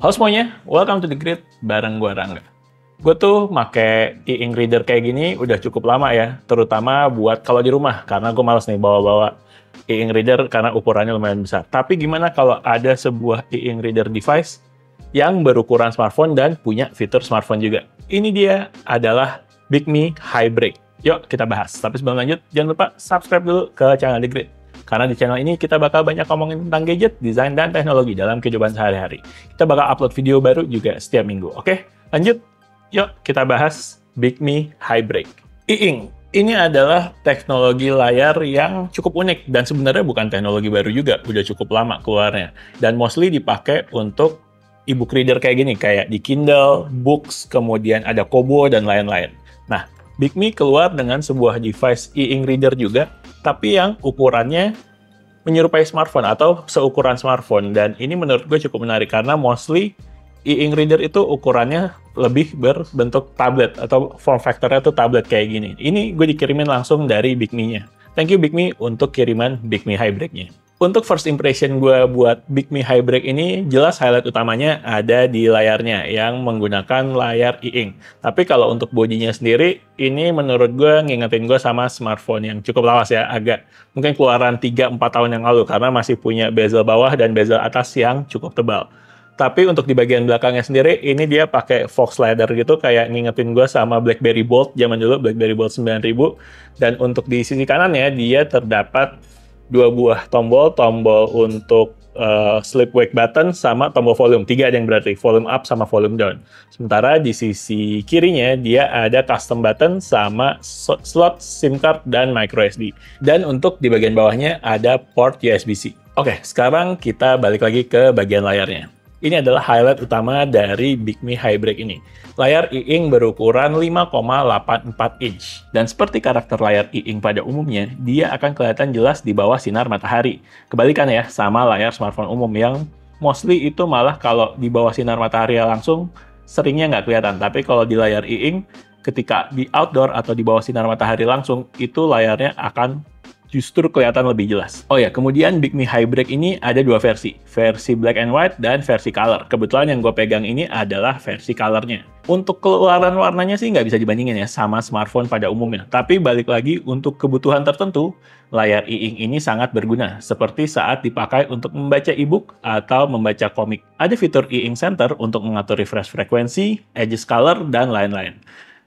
Halo semuanya, welcome to The Grid bareng gue Rangga. Gue tuh make e-ink reader kayak gini udah cukup lama ya, terutama buat kalau di rumah, karena gue males nih bawa-bawa e-ink reader karena ukurannya lumayan besar. Tapi gimana kalau ada sebuah e-ink reader device yang berukuran smartphone dan punya fitur smartphone juga? Ini dia adalah Bigme Hybrid. Yuk kita bahas. Tapi sebelum lanjut, jangan lupa subscribe dulu ke channel The Grid. Karena di channel ini kita bakal banyak ngomongin tentang gadget, desain, dan teknologi dalam kehidupan sehari-hari. Kita bakal upload video baru juga setiap minggu. Oke, lanjut. Yuk, kita bahas Bigme Hybrid. E-ink. Ini adalah teknologi layar yang cukup unik. Dan sebenarnya bukan teknologi baru juga. Udah cukup lama keluarnya. Dan mostly dipakai untuk e-book reader kayak gini. Kayak di Kindle, Books, kemudian ada Kobo, dan lain-lain. Nah, Bigme keluar dengan sebuah device e-ink reader juga, tapi yang ukurannya menyerupai smartphone atau seukuran smartphone. Dan ini menurut gue cukup menarik karena mostly e-ink reader itu ukurannya lebih berbentuk tablet atau form factor-nya tuh tablet kayak gini. Ini gue dikirimin langsung dari Bigme-nya. Thank you Bigme untuk kiriman Bigme Hybrid-nya. Untuk first impression gue buat Bigme Hybrid ini, jelas highlight utamanya ada di layarnya yang menggunakan layar e-ink. Tapi kalau untuk bodinya sendiri, ini menurut gue ngingetin gue sama smartphone yang cukup lawas ya. Agak mungkin keluaran 3-4 tahun yang lalu karena masih punya bezel bawah dan bezel atas yang cukup tebal. Tapi untuk di bagian belakangnya sendiri, ini dia pakai Fox Slider gitu, kayak ngingetin gue sama BlackBerry Bold zaman dulu, BlackBerry Bold 9000. Dan untuk di sisi kanannya, dia terdapat dua buah tombol untuk sleep wake button sama tombol volume. 3 ada yang berarti, volume up sama volume down. Sementara di sisi kirinya, dia ada custom button sama slot SIM card dan micro SD. Dan untuk di bagian bawahnya, ada port USB-C. Oke, sekarang kita balik lagi ke bagian layarnya. Ini adalah highlight utama dari Bigme Hybrid ini. Layar e-ink berukuran 5,84 inch. Dan seperti karakter layar e-ink pada umumnya, dia akan kelihatan jelas di bawah sinar matahari. Kebalikan ya, sama layar smartphone umum yang mostly itu malah kalau di bawah sinar matahari langsung, seringnya nggak kelihatan. Tapi kalau di layar e-ink, ketika di outdoor atau di bawah sinar matahari langsung, itu layarnya akan justru kelihatan lebih jelas. Oh ya, kemudian Bigme Hybrid ini ada dua versi black and white dan versi color. Kebetulan yang gue pegang ini adalah versi colornya. Untuk keluaran warnanya sih nggak bisa dibandingin ya sama smartphone pada umumnya. Tapi balik lagi untuk kebutuhan tertentu, layar e-ink ini sangat berguna. Seperti saat dipakai untuk membaca e-book atau membaca komik. Ada fitur e-ink center untuk mengatur refresh frekuensi, edges color, dan lain-lain.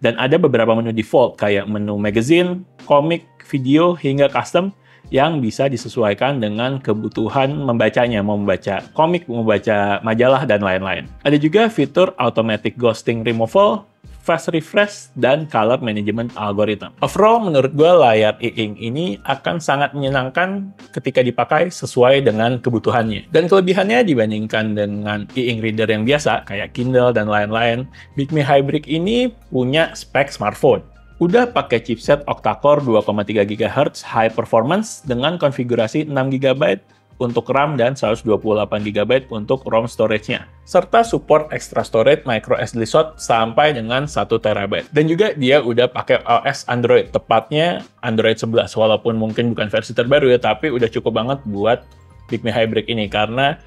Dan ada beberapa menu default kayak menu magazine, komik, video, hingga custom yang bisa disesuaikan dengan kebutuhan membacanya, mau membaca komik, membaca majalah, dan lain-lain. Ada juga fitur automatic ghosting removal, fast refresh, dan color management algorithm. Overall, menurut gue layar e-ink ini akan sangat menyenangkan ketika dipakai sesuai dengan kebutuhannya. Dan kelebihannya dibandingkan dengan e-ink reader yang biasa, kayak Kindle dan lain-lain, Bigme Hybrid ini punya spek smartphone. Udah pakai chipset octa-core 2,3 GHz high performance dengan konfigurasi 6 GB untuk RAM dan 128 GB untuk ROM storage-nya. Serta support extra storage micro SD slot sampai dengan 1 TB. Dan juga dia udah pakai OS Android, tepatnya Android 11. Walaupun mungkin bukan versi terbaru ya, tapi udah cukup banget buat Bigme Hybrid ini karena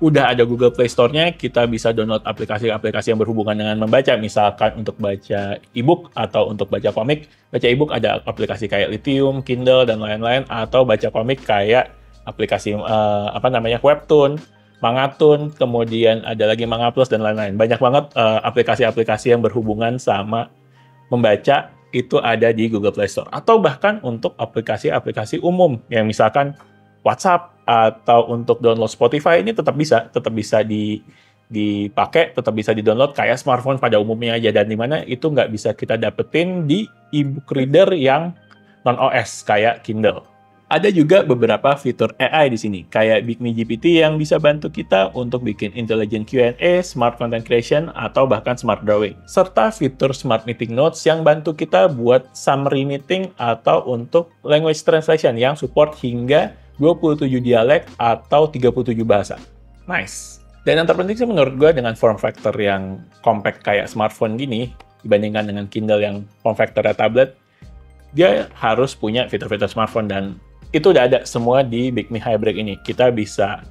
udah ada Google Play Store-nya, kita bisa download aplikasi-aplikasi yang berhubungan dengan membaca, misalkan untuk baca e-book atau untuk baca komik. Baca e-book ada aplikasi kayak Lithium, Kindle, dan lain-lain, atau baca komik kayak aplikasi Webtoon, Mangatun, kemudian ada lagi Manga Plus, dan lain-lain. Banyak banget aplikasi-aplikasi yang berhubungan sama membaca itu ada di Google Play Store. Atau bahkan untuk aplikasi-aplikasi umum, yang misalkan WhatsApp atau untuk download Spotify ini tetap bisa dipakai, tetap bisa di-download kayak smartphone pada umumnya aja, dan dimana itu nggak bisa kita dapetin di e-book reader yang non-OS kayak Kindle. Ada juga beberapa fitur AI di sini, kayak Bigme GPT yang bisa bantu kita untuk bikin intelligent Q&A, smart content creation, atau bahkan smart drawing. Serta fitur smart meeting notes yang bantu kita buat summary meeting atau untuk language translation yang support hingga 27 dialek atau 37 bahasa. Nice. Dan yang terpenting sih menurut gue dengan form factor yang compact kayak smartphone gini, dibandingkan dengan Kindle yang form factornya tablet, dia harus punya fitur-fitur smartphone, dan itu udah ada semua di Bigme Hybrid ini. Kita bisa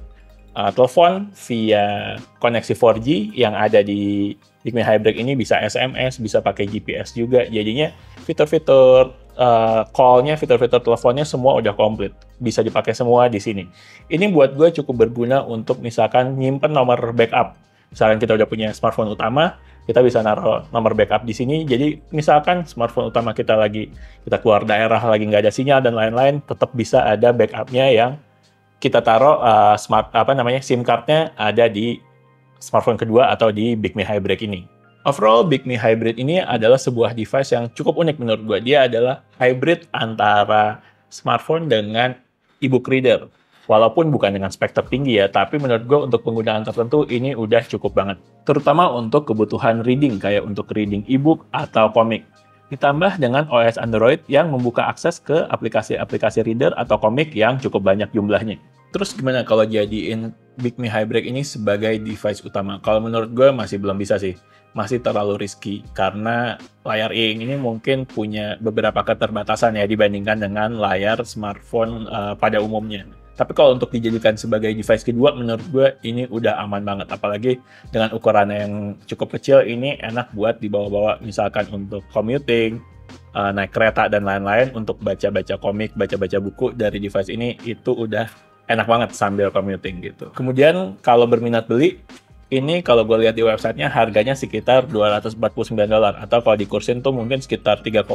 telepon via koneksi 4G yang ada di Bigme Hybrid ini, bisa SMS, bisa pakai GPS juga. Jadinya fitur-fitur call-nya, fitur-fitur teleponnya semua udah komplit. Bisa dipakai semua di sini. Ini buat gue cukup berguna untuk misalkan nyimpen nomor backup. Misalkan kita udah punya smartphone utama, kita bisa naruh nomor backup di sini. Jadi misalkan smartphone utama kita keluar daerah lagi nggak ada sinyal dan lain-lain, tetap bisa ada backup-nya yang kita taruh SIM card-nya ada di smartphone kedua atau di Bigme Hybrid ini. Overall, Bigme Hybrid ini adalah sebuah device yang cukup unik menurut gue. Dia adalah hybrid antara smartphone dengan e-book reader. Walaupun bukan dengan spek tertinggi ya, tapi menurut gue untuk penggunaan tertentu ini udah cukup banget. Terutama untuk kebutuhan reading, kayak untuk reading e-book atau komik. Ditambah dengan OS Android yang membuka akses ke aplikasi-aplikasi reader atau komik yang cukup banyak jumlahnya. Terus gimana kalau jadiin Bigme Hybrid ini sebagai device utama? Kalau menurut gue masih belum bisa sih. Masih terlalu risky karena layar e-ink ini mungkin punya beberapa keterbatasan ya dibandingkan dengan layar smartphone pada umumnya. Tapi kalau untuk dijadikan sebagai device kedua, menurut gue ini udah aman banget. Apalagi dengan ukuran yang cukup kecil, ini enak buat dibawa-bawa misalkan untuk commuting, naik kereta, dan lain-lain. Untuk baca-baca komik, baca-baca buku dari device ini, itu udah enak banget sambil commuting gitu. Kemudian kalau berminat beli, ini kalau gue lihat di websitenya harganya sekitar $249, atau kalau dikursin tuh mungkin sekitar 3,8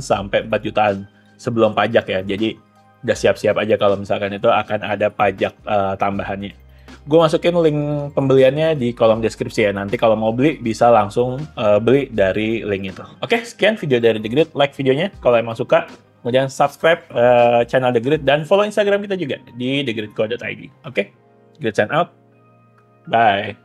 sampai 4 jutaan sebelum pajak ya. Jadi udah siap-siap aja kalau misalkan itu akan ada pajak tambahannya. Gue masukin link pembeliannya di kolom deskripsi ya. Nanti kalau mau beli bisa langsung beli dari link itu. Oke, sekian video dari The Grid. Like videonya kalau emang suka. Kemudian subscribe channel The Grid dan follow Instagram kita juga di thegridco.id. Oke, Grid sign out. Bye.